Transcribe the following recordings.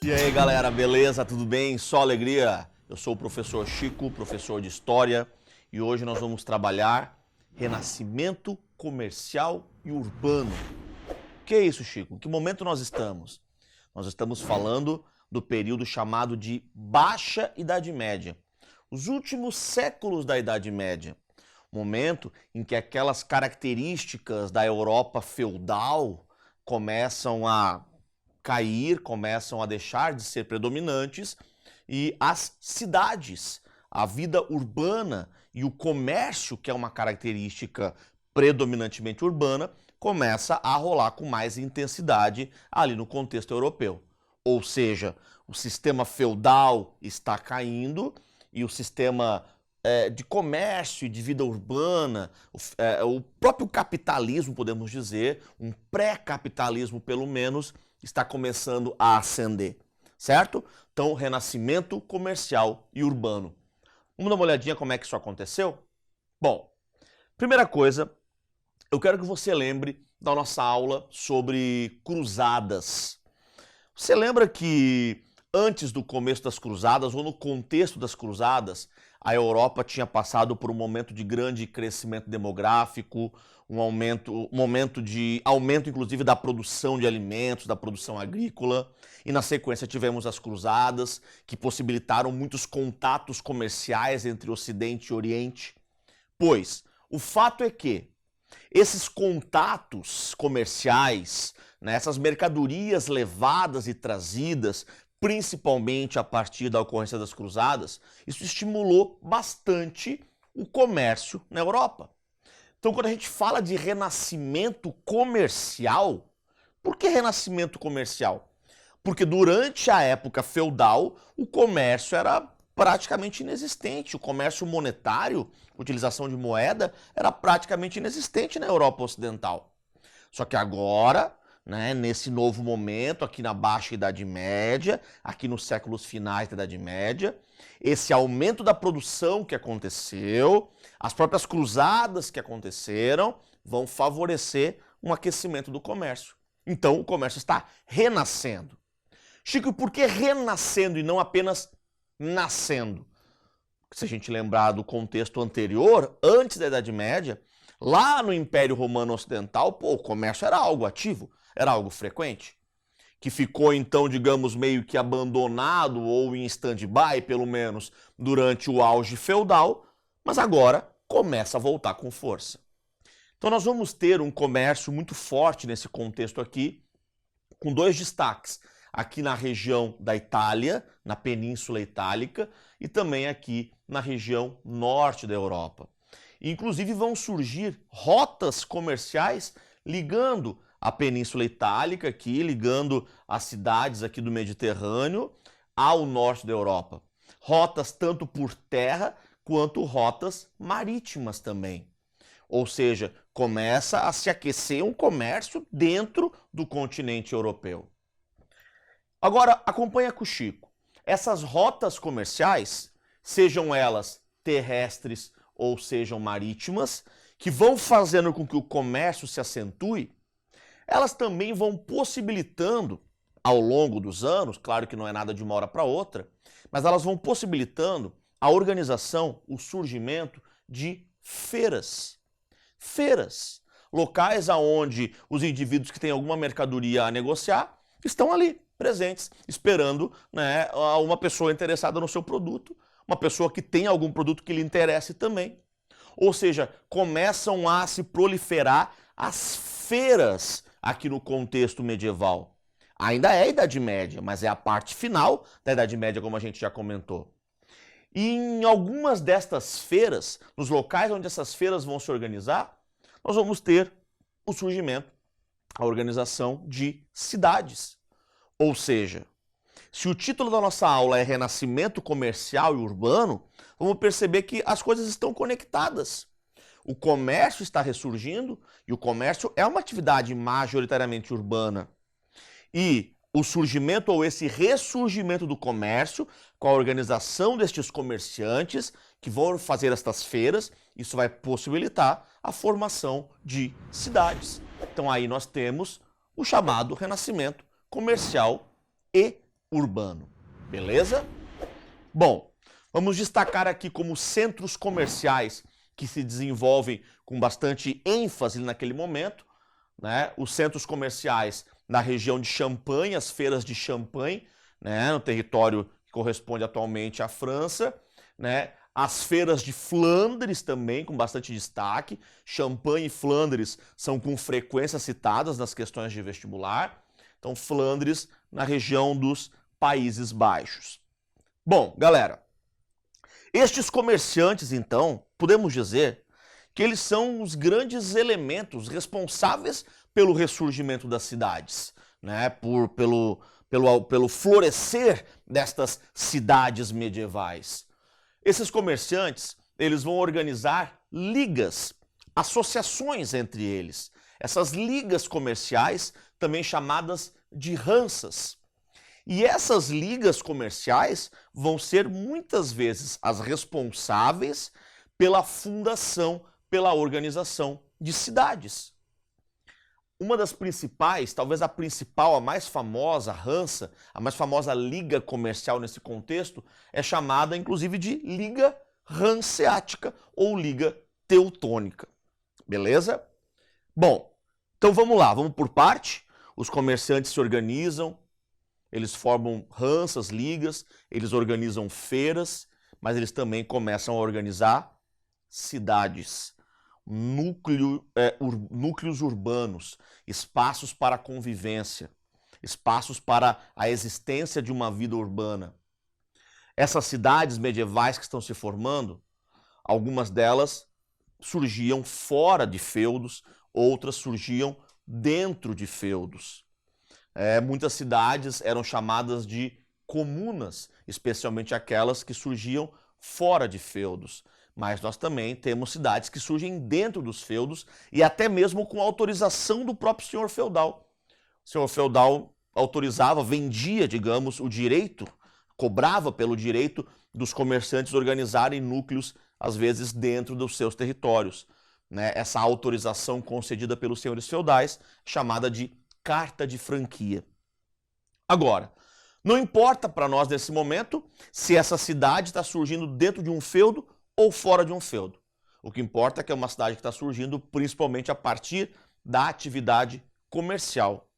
E aí galera, beleza? Tudo bem? Só alegria? Eu sou o professor Chico, professor de História, e hoje nós vamos trabalhar renascimento comercial e urbano. O que é isso, Chico? Em que momento nós estamos? Nós estamos falando do período chamado de Baixa Idade Média, os últimos séculos da Idade Média, momento em que aquelas características da Europa feudal começam a cair, começam a deixar de ser predominantes e as cidades, a vida urbana e o comércio, que é uma característica predominantemente urbana, começa a rolar com mais intensidade ali no contexto europeu. Ou seja, o sistema feudal está caindo e o sistema de comércio e de vida urbana, o próprio capitalismo, podemos dizer, um pré-capitalismo pelo menos, está começando a ascender, certo? Então, renascimento comercial e urbano. Vamos dar uma olhadinha como é que isso aconteceu? Bom, primeira coisa, eu quero que você lembre da nossa aula sobre cruzadas. Você lembra que antes do começo das cruzadas, ou no contexto das cruzadas, a Europa tinha passado por um momento de grande crescimento demográfico, um momento de aumento inclusive da produção de alimentos, da produção agrícola, e na sequência tivemos as cruzadas, que possibilitaram muitos contatos comerciais entre Ocidente e Oriente. Pois, o fato é que esses contatos comerciais, né, essas mercadorias levadas e trazidas, principalmente a partir da ocorrência das cruzadas, isso estimulou bastante o comércio na Europa. Então, quando a gente fala de renascimento comercial, por que renascimento comercial? Porque durante a época feudal, o comércio era praticamente inexistente. O comércio monetário, utilização de moeda, era praticamente inexistente na Europa Ocidental. Só que agora, né, nesse novo momento, aqui na Baixa Idade Média, aqui nos séculos finais da Idade Média, esse aumento da produção que aconteceu, as próprias cruzadas que aconteceram, vão favorecer um aquecimento do comércio. Então o comércio está renascendo. Chico, e por que renascendo e não apenas nascendo? Se a gente lembrar do contexto anterior, antes da Idade Média, lá no Império Romano Ocidental, o comércio era algo ativo, era algo frequente, que ficou então, digamos, meio que abandonado ou em stand-by, pelo menos, durante o auge feudal, mas agora começa a voltar com força. Então nós vamos ter um comércio muito forte nesse contexto aqui, com dois destaques. Aqui na região da Itália, na Península Itálica, e também aqui na região norte da Europa. Inclusive vão surgir rotas comerciais ligando a Península Itálica aqui, ligando as cidades aqui do Mediterrâneo ao norte da Europa. Rotas tanto por terra quanto rotas marítimas também. Ou seja, começa a se aquecer um comércio dentro do continente europeu. Agora, acompanha com o Chico. Essas rotas comerciais, sejam elas terrestres ou sejam marítimas, que vão fazendo com que o comércio se acentue, elas também vão possibilitando, ao longo dos anos, claro que não é nada de uma hora para outra, mas elas vão possibilitando a organização, o surgimento de feiras. Feiras, locais onde os indivíduos que têm alguma mercadoria a negociar estão ali, presentes, esperando, né, uma pessoa interessada no seu produto, uma pessoa que tem algum produto que lhe interesse também. Ou seja, começam a se proliferar as feiras aqui no contexto medieval. Ainda é a Idade Média, mas é a parte final da Idade Média, como a gente já comentou. E em algumas destas feiras, nos locais onde essas feiras vão se organizar, nós vamos ter o surgimento, a organização de cidades. Ou seja, se o título da nossa aula é Renascimento Comercial e Urbano, vamos perceber que as coisas estão conectadas. O comércio está ressurgindo e o comércio é uma atividade majoritariamente urbana. E o surgimento ou esse ressurgimento do comércio, com a organização destes comerciantes que vão fazer estas feiras, isso vai possibilitar a formação de cidades. Então aí nós temos o chamado renascimento comercial e urbano. Beleza? Bom, vamos destacar aqui como centros comerciais que se desenvolvem com bastante ênfase naquele momento, né? Os centros comerciais na região de Champagne, as feiras de Champagne, né? No território que corresponde atualmente à França, né? As feiras de Flandres também, com bastante destaque. Champagne e Flandres são com frequência citadas nas questões de vestibular. Então, Flandres na região dos Países Baixos. Bom, galera, estes comerciantes, então, podemos dizer que eles são os grandes elementos responsáveis pelo ressurgimento das cidades, né? Pelo florescer destas cidades medievais. Esses comerciantes, eles vão organizar ligas, associações entre eles. Essas ligas comerciais, também chamadas de hansas. E essas ligas comerciais vão ser muitas vezes as responsáveis pela fundação, pela organização de cidades. Uma das principais, talvez a principal, a mais famosa hansa, a mais famosa liga comercial nesse contexto, é chamada inclusive de Liga Hanseática ou Liga Teutônica. Beleza? Bom, então vamos lá, vamos por parte. Os comerciantes se organizam, eles formam hansas, ligas, eles organizam feiras, mas eles também começam a organizar cidades, núcleos urbanos, espaços para a convivência, espaços para a existência de uma vida urbana. Essas cidades medievais que estão se formando, algumas delas surgiam fora de feudos, outras surgiam dentro de feudos. Muitas cidades eram chamadas de comunas, especialmente aquelas que surgiam fora de feudos. Mas nós também temos cidades que surgem dentro dos feudos e até mesmo com autorização do próprio senhor feudal. O senhor feudal autorizava, vendia, digamos, o direito, cobrava pelo direito dos comerciantes organizarem núcleos, às vezes, dentro dos seus territórios. Né? Essa autorização concedida pelos senhores feudais, chamada de carta de franquia. Agora, não importa para nós nesse momento se essa cidade está surgindo dentro de um feudo ou fora de um feudo. O que importa é que é uma cidade que está surgindo principalmente a partir da atividade comercial.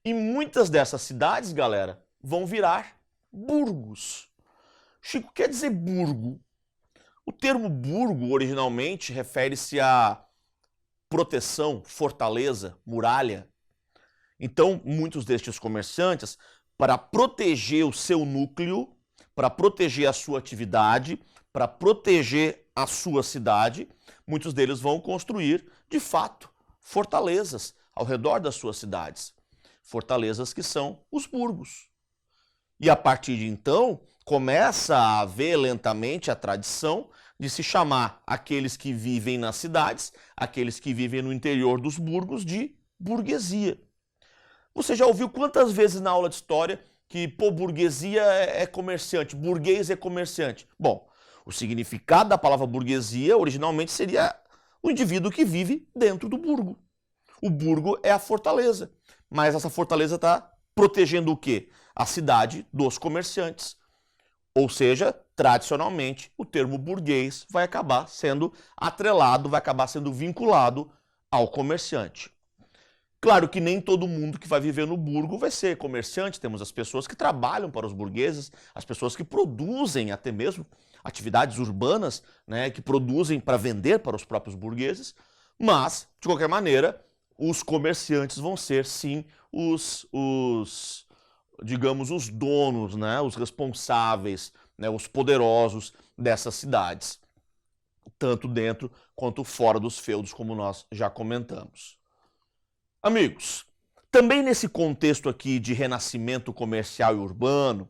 E muitas dessas cidades, galera, vão virar burgos. Chico, quer dizer burgo? O termo burgo originalmente refere-se a proteção, fortaleza, muralha. Então, muitos destes comerciantes, para proteger o seu núcleo, para proteger a sua atividade, para proteger a sua cidade, muitos deles vão construir, de fato, fortalezas ao redor das suas cidades. Fortalezas que são os burgos. E a partir de então, começa a haver lentamente a tradição de se chamar aqueles que vivem nas cidades, aqueles que vivem no interior dos burgos, de burguesia. Você já ouviu quantas vezes na aula de história que, burguesia é comerciante, burguês é comerciante? Bom, o significado da palavra burguesia originalmente seria o indivíduo que vive dentro do burgo. O burgo é a fortaleza, mas essa fortaleza está protegendo o quê? A cidade dos comerciantes. Ou seja, tradicionalmente, o termo burguês vai acabar sendo atrelado, vai acabar sendo vinculado ao comerciante. Claro que nem todo mundo que vai viver no burgo vai ser comerciante, temos as pessoas que trabalham para os burgueses, as pessoas que produzem até mesmo atividades urbanas, né, que produzem para vender para os próprios burgueses, mas, de qualquer maneira, os comerciantes vão ser, sim, digamos, os donos, né, os responsáveis, né, os poderosos dessas cidades, tanto dentro quanto fora dos feudos, como nós já comentamos. Amigos, também nesse contexto aqui de renascimento comercial e urbano,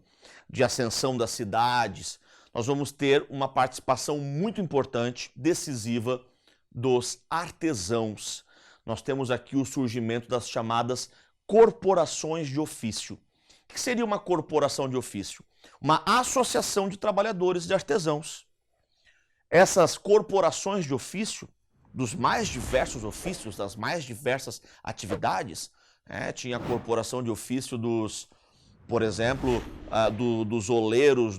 de ascensão das cidades, nós vamos ter uma participação muito importante, decisiva, dos artesãos. Nós temos aqui o surgimento das chamadas corporações de ofício. O que seria uma corporação de ofício? Uma associação de trabalhadores de artesãos. Essas corporações de ofício, dos mais diversos ofícios, das mais diversas atividades, tinha a corporação de ofício dos por exemplo, dos oleiros,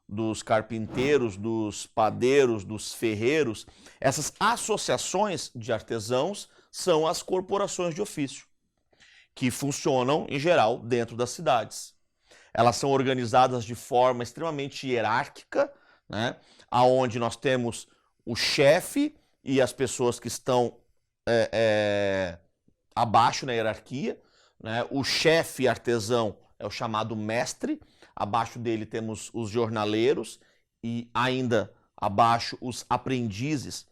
dos carpinteiros, dos padeiros, dos ferreiros. Essas associações de artesãos são as corporações de ofício, que funcionam, em geral, dentro das cidades. Elas são organizadas de forma extremamente hierárquica, né? Onde nós temos o chefe e as pessoas que estão abaixo na hierarquia, né? O chefe artesão é o chamado mestre, abaixo dele temos os jornaleiros e ainda abaixo os aprendizes.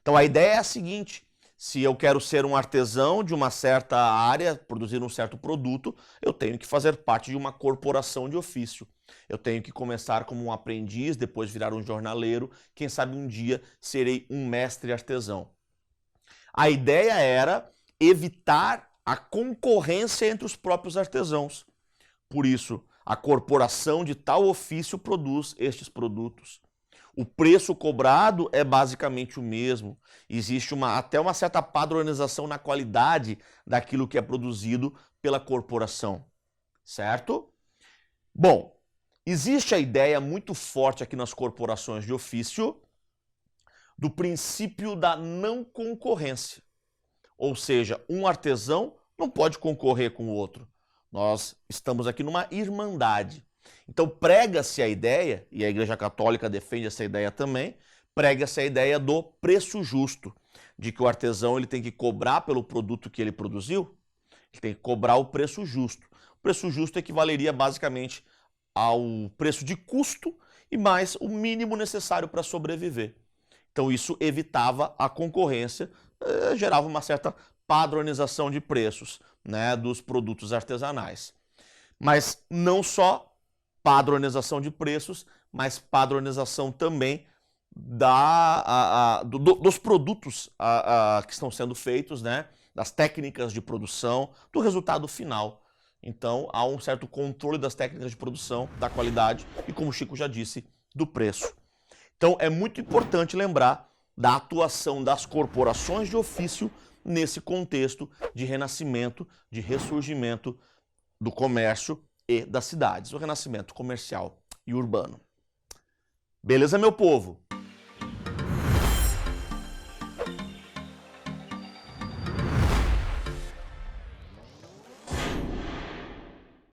Então a ideia é a seguinte: se eu quero ser um artesão de uma certa área, produzir um certo produto, eu tenho que fazer parte de uma corporação de ofício. Eu tenho que começar como um aprendiz, depois virar um jornaleiro, quem sabe um dia serei um mestre artesão. A ideia era evitar a concorrência entre os próprios artesãos. Por isso, a corporação de tal ofício produz estes produtos. O preço cobrado é basicamente o mesmo. Existe até uma certa padronização na qualidade daquilo que é produzido pela corporação, certo? Bom, existe a ideia muito forte aqui nas corporações de ofício do princípio da não concorrência. Ou seja, um artesão não pode concorrer com o outro. Nós estamos aqui numa irmandade. Então prega-se a ideia, e a Igreja Católica defende essa ideia também, prega-se a ideia do preço justo, de que o artesão ele tem que cobrar pelo produto que ele produziu, ele tem que cobrar o preço justo. O preço justo equivaleria basicamente ao preço de custo e mais o mínimo necessário para sobreviver. Então isso evitava a concorrência, gerava uma certa padronização de preços, né, dos produtos artesanais. Mas não só padronização de preços, mas padronização também dos produtos que estão sendo feitos, né, das técnicas de produção, do resultado final. Então há um certo controle das técnicas de produção, da qualidade e, como o Chico já disse, do preço. Então é muito importante lembrar da atuação das corporações de ofício nesse contexto de renascimento, de ressurgimento do comércio e das cidades, o renascimento comercial e urbano. Beleza, meu povo?